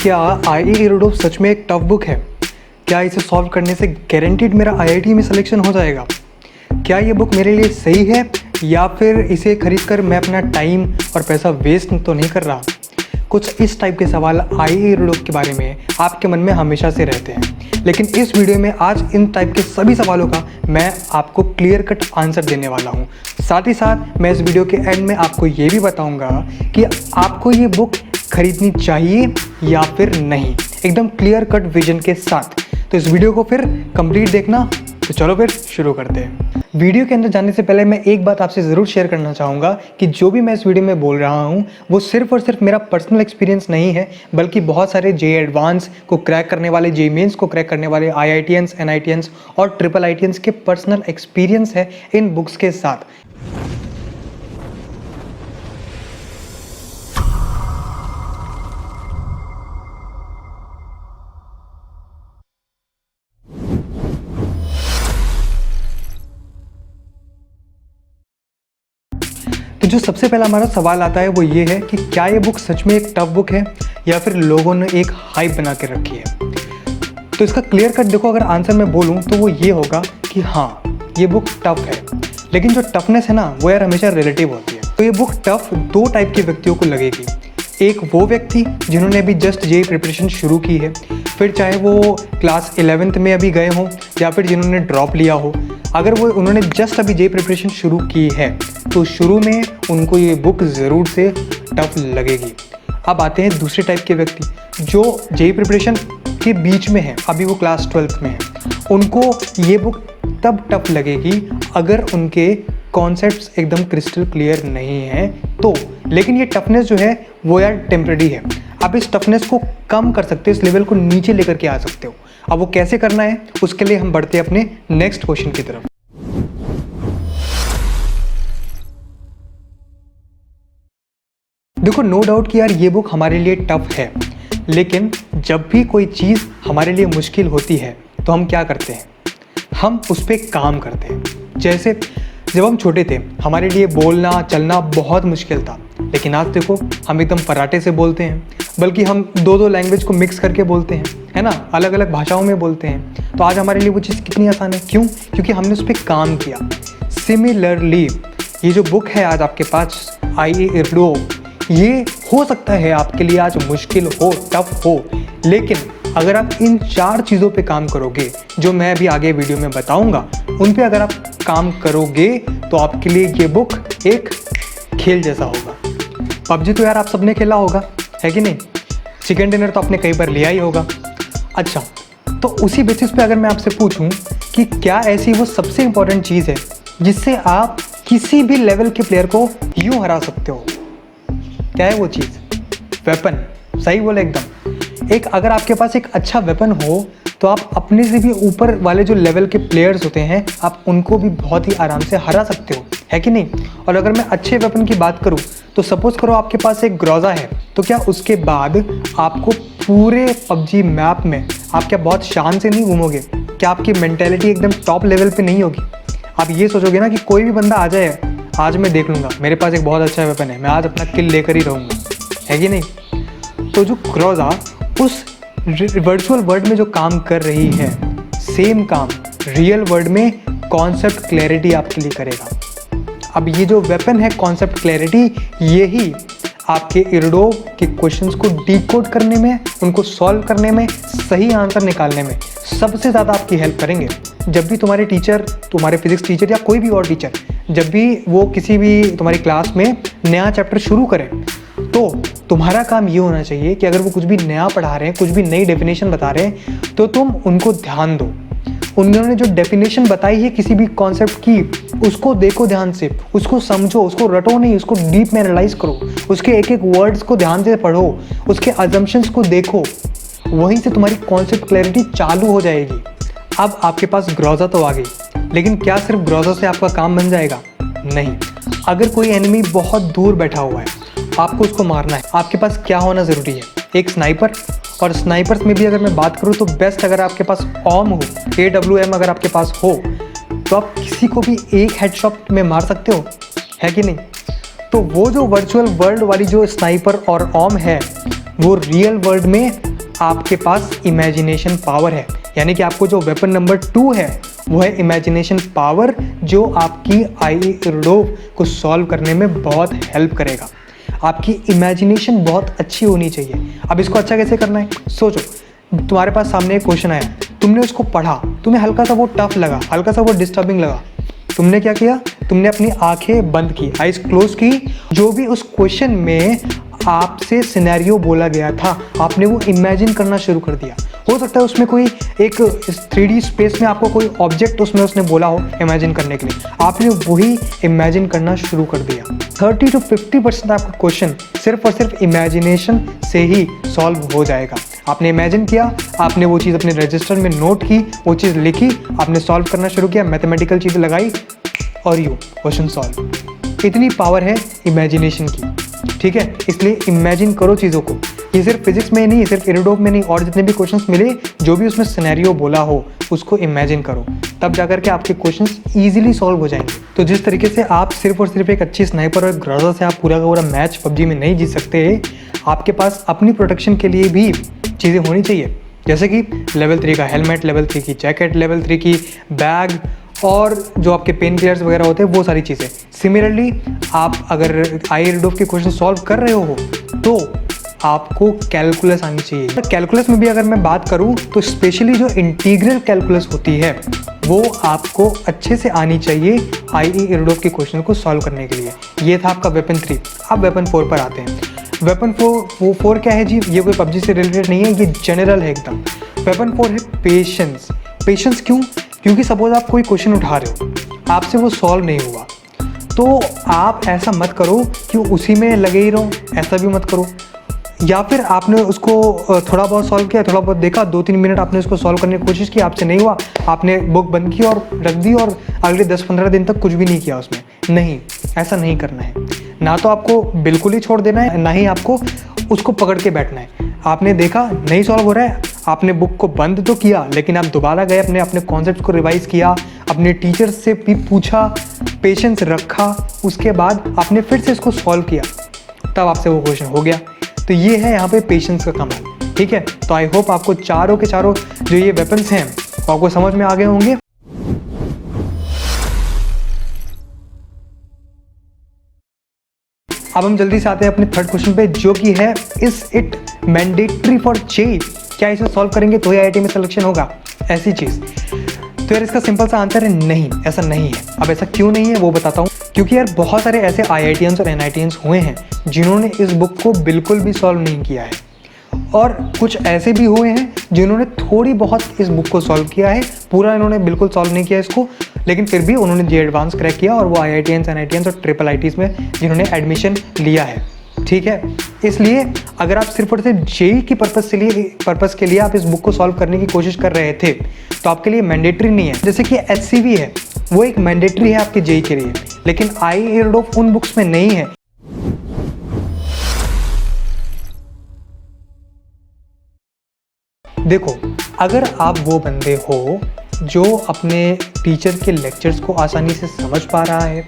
क्या आई इरोडो सच में एक टफ बुक है? क्या इसे सॉल्व करने से गारंटीड मेरा आईआईटी में सिलेक्शन हो जाएगा? क्या ये बुक मेरे लिए सही है या फिर इसे खरीद कर मैं अपना टाइम और पैसा वेस्ट तो नहीं कर रहा? कुछ इस टाइप के सवाल आई इरोडो के बारे में आपके मन में हमेशा से रहते हैं, लेकिन इस वीडियो में आज इन टाइप के सभी सवालों का मैं आपको क्लियर कट आंसर देने वाला हूँ। साथ ही साथ मैं इस वीडियो के एंड में आपको ये भी बताऊँगा कि आपको ये बुक खरीदनी चाहिए या फिर नहीं, एकदम क्लियर कट विजन के साथ। तो इस वीडियो को फिर कंप्लीट देखना। तो चलो फिर शुरू करते हैं। वीडियो के अंदर जाने से पहले मैं एक बात आपसे ज़रूर शेयर करना चाहूँगा कि जो भी मैं इस वीडियो में बोल रहा हूँ वो सिर्फ और सिर्फ मेरा पर्सनल एक्सपीरियंस नहीं है, बल्कि बहुत सारे जे एडवांस को क्रैक करने वाले, जे मेंस को क्रैक करने वाले IITians, NITians और IIITians के पर्सनल एक्सपीरियंस है इन बुक्स के साथ। तो जो सबसे पहला हमारा सवाल आता है वो ये है कि क्या ये बुक सच में एक टफ बुक है या फिर लोगों ने एक हाइप बना के रखी है? तो इसका क्लियर कट देखो, अगर आंसर मैं बोलूँ तो वो ये होगा कि हाँ, ये बुक टफ है, लेकिन जो टफनेस है ना वो यार हमेशा रिलेटिव होती है। तो ये बुक टफ दो टाइप के व्यक्तियों को लगेगी। एक वो व्यक्ति जिन्होंने अभी जस्ट जेईई प्रिपरेशन शुरू की है, फिर चाहे वो क्लास 11th में अभी गए हों या फिर जिन्होंने ड्रॉप लिया हो, अगर वो उन्होंने जस्ट अभी जेईई प्रिपरेशन शुरू की है तो शुरू में उनको ये बुक ज़रूर से टफ लगेगी। अब आते हैं दूसरे टाइप के व्यक्ति जो जेईई प्रिपरेशन के बीच में है, अभी वो क्लास 12th में है। उनको ये बुक तब टफ लगेगी अगर उनके कॉन्सेप्ट्स एकदम क्रिस्टल क्लियर नहीं हैं तो। लेकिन ये टफनेस जो है वो यार टेम्परेरी है। आप इस टफनेस को कम कर सकते हो, इस लेवल को नीचे लेकर के आ सकते हो। अब वो कैसे करना है उसके लिए हम बढ़ते हैं अपने नेक्स्ट क्वेश्चन की तरफ। देखो, नो डाउट कि यार ये बुक हमारे लिए टफ है, लेकिन जब भी कोई चीज़ हमारे लिए मुश्किल होती है तो हम क्या करते हैं? हम उस पर काम करते हैं। जैसे जब हम छोटे थे हमारे लिए बोलना चलना बहुत मुश्किल था, लेकिन आज देखो हम एकदम फर्राटे से बोलते हैं, बल्कि हम दो लैंग्वेज को मिक्स करके बोलते हैं, है ना, अलग अलग भाषाओं में बोलते हैं। तो आज हमारे लिए वो चीज़ कितनी आसान है। क्यों? क्योंकि हमने उस पर काम किया। सिमिलरली ये जो बुक है आज आपके पास आई इरोडो, ये हो सकता है आपके लिए आज मुश्किल हो, टफ हो, लेकिन अगर आप इन 4 चीज़ों पे काम करोगे जो मैं अभी आगे वीडियो में बताऊंगा, उन पे अगर आप काम करोगे तो आपके लिए ये बुक एक खेल जैसा होगा। पबजी तो यार आप सबने खेला होगा, है कि नहीं? चिकन डिनर तो आपने कई बार लिया ही होगा। अच्छा, तो उसी बेसिस पे अगर मैं आपसे पूछूं कि क्या ऐसी वो सबसे इम्पोर्टेंट चीज़ है जिससे आप किसी भी लेवल के प्लेयर को यूँ हरा सकते हो, क्या है वो चीज़? वेपन। सही बोले एकदम। एक अगर आपके पास एक अच्छा वेपन हो तो आप अपने से भी ऊपर वाले जो लेवल के प्लेयर्स होते हैं आप उनको भी बहुत ही आराम से हरा सकते हो, है कि नहीं? और अगर मैं अच्छे वेपन की बात करूं तो सपोज करो आपके पास एक ग्रोजा है, तो क्या उसके बाद आपको पूरे पबजी मैप में आप क्या बहुत शान से नहीं घूमोगे? क्या आपकी मेंटेलिटी एकदम टॉप लेवल पे नहीं होगी? आप ये सोचोगे ना कि कोई भी बंदा आ जाए, आज मैं देख लूँगा, मेरे पास एक बहुत अच्छा वेपन है, मैं आज अपना किल लेकर ही रहूँगा, है कि नहीं? तो जो ग्रोजा उस वर्चुअल वर्ल्ड में जो काम कर रही है, सेम काम रियल वर्ल्ड में कॉन्सेप्ट क्लैरिटी आपके लिए करेगा। अब ये जो वेपन है कॉन्सेप्ट क्लैरिटी, यही आपके इरोडो के क्वेश्चंस को डिकोड करने में, उनको सॉल्व करने में, सही आंसर निकालने में सबसे ज़्यादा आपकी हेल्प करेंगे। जब भी तुम्हारे टीचर, तुम्हारे फिजिक्स टीचर या कोई भी और टीचर, जब भी वो किसी भी तुम्हारी क्लास में नया चैप्टर शुरू करें तो तुम्हारा काम ये होना चाहिए कि अगर वो कुछ भी नया पढ़ा रहे हैं, कुछ भी नई डेफिनेशन बता रहे हैं, तो तुम उनको ध्यान दो। उन्होंने जो डेफिनेशन बताई है किसी भी कॉन्सेप्ट की, उसको देखो ध्यान से, उसको समझो, उसको रटो नहीं, उसको डीप में एनालाइज करो, उसके एक एक वर्ड्स को ध्यान से पढ़ो, उसके अजम्पशंस को देखो, वहीं से तुम्हारी कॉन्सेप्ट क्लैरिटी चालू हो जाएगी। अब आपके पास ग्रोजा तो आ गई, लेकिन क्या सिर्फ ग्रोजा से आपका काम बन जाएगा? नहीं। अगर कोई एनिमी बहुत दूर बैठा हुआ है, आपको उसको मारना है, आपके पास क्या होना ज़रूरी है? एक स्नाइपर। और स्नाइपर्स में भी अगर मैं बात करूँ तो बेस्ट अगर आपके पास ऑम हो, AWM अगर आपके पास हो, तो आप किसी को भी एक हेडशॉट में मार सकते हो, है कि नहीं? तो वो जो वर्चुअल वर्ल्ड वाली जो स्नाइपर और ऑम है, वो रियल वर्ल्ड में आपके पास इमेजिनेशन पावर है, यानी कि आपको जो वेपन नंबर 2 है वो है इमेजिनेशन पावर, जो आपकी आई रोड को सॉल्व करने में बहुत हेल्प करेगा। आपकी इमेजिनेशन बहुत अच्छी होनी चाहिए। अब इसको अच्छा कैसे करना है, सोचो। तुम्हारे पास सामने एक क्वेश्चन आया, तुमने उसको पढ़ा, तुम्हें हल्का सा वो टफ लगा, हल्का सा वो डिस्टर्बिंग लगा, तुमने क्या किया, तुमने अपनी आंखें बंद की, आइज क्लोज की, जो भी उस क्वेश्चन में आपसे सिनेरियो बोला गया था आपने वो इमेजिन करना शुरू कर दिया। हो सकता है उसमें कोई एक 3D स्पेस में आपको कोई ऑब्जेक्ट उसने बोला हो इमेजिन करने के लिए, आपने वही इमेजिन करना शुरू कर दिया। 30 to 50% आपका क्वेश्चन सिर्फ और सिर्फ इमेजिनेशन से ही सॉल्व हो जाएगा। आपने इमेजिन किया, आपने वो चीज़ अपने रजिस्टर में नोट की, वो चीज़ लिखी, आपने सॉल्व करना शुरू किया, मैथमेटिकल चीज़ें लगाई और यू क्वेश्चन सॉल्व। इतनी पावर है इमेजिनेशन की, ठीक है। इसलिए इमेजिन करो चीज़ों को। ये सिर्फ फिजिक्स में ही नहीं, सिर्फ इरिडोप में नहीं, और जितने भी क्वेश्चंस मिले, जो भी उसमें सिनेरियो बोला हो उसको इमेजिन करो, तब जाकर के आपके क्वेश्चंस इजीली सॉल्व हो जाएंगे। तो जिस तरीके से आप सिर्फ और सिर्फ एक अच्छी स्नाइपर और ग्रोजा से आप पूरा का पूरा मैच पबजी में नहीं जीत सकते, आपके पास अपनी प्रोटेक्शन के लिए भी चीज़ें होनी चाहिए, जैसे कि लेवल 3 का हेलमेट, लेवल 3 की जैकेट, लेवल 3 की बैग, और जो आपके पेन किलर्स वगैरह होते हैं वो सारी चीज़ें। सिमिलरली आप अगर आई रिडोफ के क्वेश्चन सॉल्व कर रहे हो तो आपको कैलकुलस आनी चाहिए। कैलकुलस में भी अगर मैं बात करूं तो स्पेशली जो इंटीग्रल कैलकुलस होती है वो आपको अच्छे से आनी चाहिए आई रिडोफ के क्वेश्चन को सॉल्व करने के लिए। ये था आपका वेपन 3। अब वेपन 4 पर आते हैं। वेपन 4 क्या है जी, ये कोई पबजी से रिलेटेड नहीं है, ये जनरल है एकदम। वेपन 4 है पेशेंस। पेशेंस क्यों? क्योंकि सपोज आप कोई क्वेश्चन उठा रहे हो, आपसे वो सॉल्व नहीं हुआ, तो आप ऐसा मत करो कि उसी में लगे ही रहो, ऐसा भी मत करो। या फिर आपने उसको थोड़ा बहुत सॉल्व किया, थोड़ा बहुत देखा, 2-3 मिनट आपने उसको सॉल्व करने की कोशिश की, आपसे नहीं हुआ, आपने बुक बंद की और रख दी और अगले 10-15 दिन तक कुछ भी नहीं किया उसमें। नहीं, ऐसा नहीं करना है। ना तो आपको बिल्कुल ही छोड़ देना है, ना ही आपको उसको पकड़ के बैठना है। आपने देखा नहीं सॉल्व हो रहा है, आपने बुक को बंद तो किया, लेकिन आप दोबारा गए, अपने कॉन्सेप्ट को रिवाइज किया, अपने टीचर से भी पूछा, पेशेंस रखा, उसके बाद आपने फिर से इसको सॉल्व किया, तब आपसे वो क्वेश्चन हो गया। तो ये है यहाँ पे पेशेंस का कमाल, ठीक है। तो आई होप आपको चारों के चारों जो ये वेपन्स हैं वो आपको समझ में आ गए होंगे। अब हम जल्दी से आते हैं अपने थर्ड क्वेश्चन पे, जो कि है is it mandatory for JEE? क्या इसे सॉल्व करेंगे तो ही आईआईटी में सिलेक्शन होगा, ऐसी चीज़? तो यार इसका सिंपल सा आंसर है नहीं, ऐसा नहीं है। अब ऐसा क्यों नहीं है वो बताता हूँ। क्योंकि यार बहुत सारे ऐसे आईआईटीएंस और एनआईटीएंस हुए हैं जिन्होंने इस बुक को बिल्कुल भी सॉल्व नहीं किया है, और कुछ ऐसे भी हुए हैं जिन्होंने थोड़ी बहुत इस बुक को सॉल्व किया है, पूरा इन्होंने बिल्कुल सॉल्व नहीं किया इसको, लेकिन फिर भी उन्होंने जे एडवांस क्रैक किया और वो आईआईटीएंस, एनआईटीएंस और ट्रिपल आईटीज़ में जिन्होंने एडमिशन लिया है, ठीक है। इसलिए अगर आप सिर्फ और सिर्फ जेई की पर्पस के लिए आप इस बुक को सॉल्व करने की कोशिश कर रहे थे तो आपके लिए मैंडेटरी नहीं है। जैसे कि एचसीवी है, वो एक मैंडेटरी है आपके जेई के लिए, लेकिन आई रिडोफ उन बुक्स में नहीं है। देखो, अगर आप वो बंदे हो जो अपने टीचर के लेक्चर्स को आसानी से समझ पा रहा है,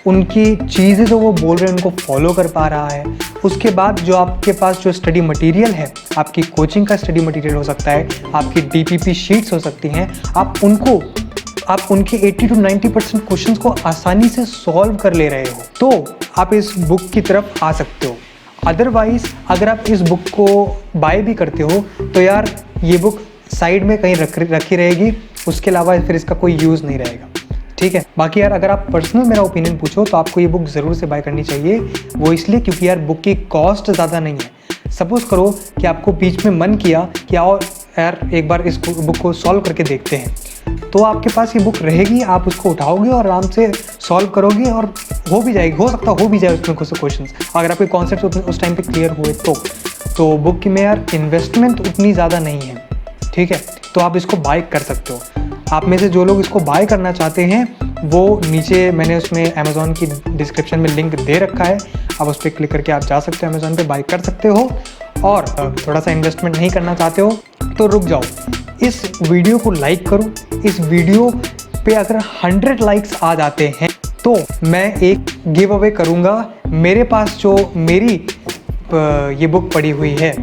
उनकी चीज़ें जो वो बोल रहे हैं उनको फॉलो कर पा रहा है, उसके बाद जो आपके पास जो स्टडी मटेरियल है, आपकी कोचिंग का स्टडी मटेरियल हो सकता है, आपकी डीपीपी शीट्स हो सकती हैं, आप उनके 80 to 90% क्वेश्चंस को आसानी से सॉल्व कर ले रहे हो, तो आप इस बुक की तरफ आ सकते हो। अदरवाइज़ अगर आप इस बुक को बाय भी करते हो तो यार ये बुक साइड में कहीं रखी रहेगी, उसके अलावा फिर इसका कोई यूज़ नहीं रहेगा, ठीक है। बाकी यार अगर आप पर्सनल मेरा ओपिनियन पूछो तो आपको ये बुक ज़रूर से बाय करनी चाहिए। वो इसलिए क्योंकि यार बुक की कॉस्ट ज़्यादा नहीं है। सपोज़ करो कि आपको बीच में मन किया कि आओ यार एक बार इस बुक को सॉल्व करके देखते हैं, तो आपके पास ये बुक रहेगी, आप उसको उठाओगे और आराम से सॉल्व करोगे और हो भी जाएगी, हो सकता हो भी जाए उसमें कुछ क्वेश्चन, अगर आपके कॉन्सेप्ट उस टाइम पे क्लियर हुए तो बुक की में यार इन्वेस्टमेंट उतनी ज़्यादा नहीं है, ठीक है। तो आप इसको बाय कर सकते हो। आप में से जो लोग इसको बाय करना चाहते हैं वो नीचे मैंने उसमें अमेज़ॉन की डिस्क्रिप्शन में लिंक दे रखा है, आप उस पर क्लिक करके आप जा सकते हो, अमेज़ॉन पे बाय कर सकते हो। और थोड़ा सा इन्वेस्टमेंट नहीं करना चाहते हो तो रुक जाओ, इस वीडियो को लाइक करो। इस वीडियो पे अगर 100 लाइक्स आ जाते हैं तो मैं एक गिव अवे करूँगा। मेरे पास जो मेरी ये बुक पड़ी हुई है,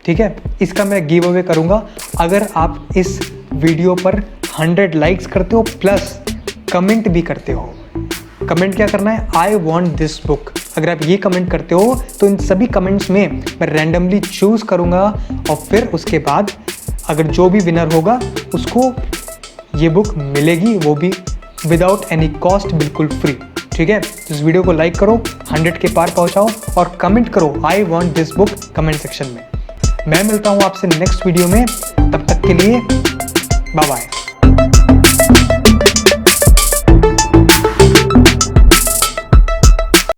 ठीक है। इसका मैं गिव अवे करूँगा अगर आप इस वीडियो पर 100 लाइक्स करते हो प्लस कमेंट भी करते हो। कमेंट क्या करना है, आई वॉन्ट दिस बुक। अगर आप ये कमेंट करते हो तो इन सभी कमेंट्स में मैं रैंडमली चूज़ करूँगा और फिर उसके बाद अगर जो भी विनर होगा उसको ये बुक मिलेगी, वो भी विदाउट एनी कॉस्ट, बिल्कुल फ्री। ठीक है, इस वीडियो को लाइक करो, 100 के पार पहुंचाओ और कमेंट करो I want this book comment section में। मैं मिलता हूं आपसे नेक्स्ट वीडियो में, तब तक के लिए बाय बाय।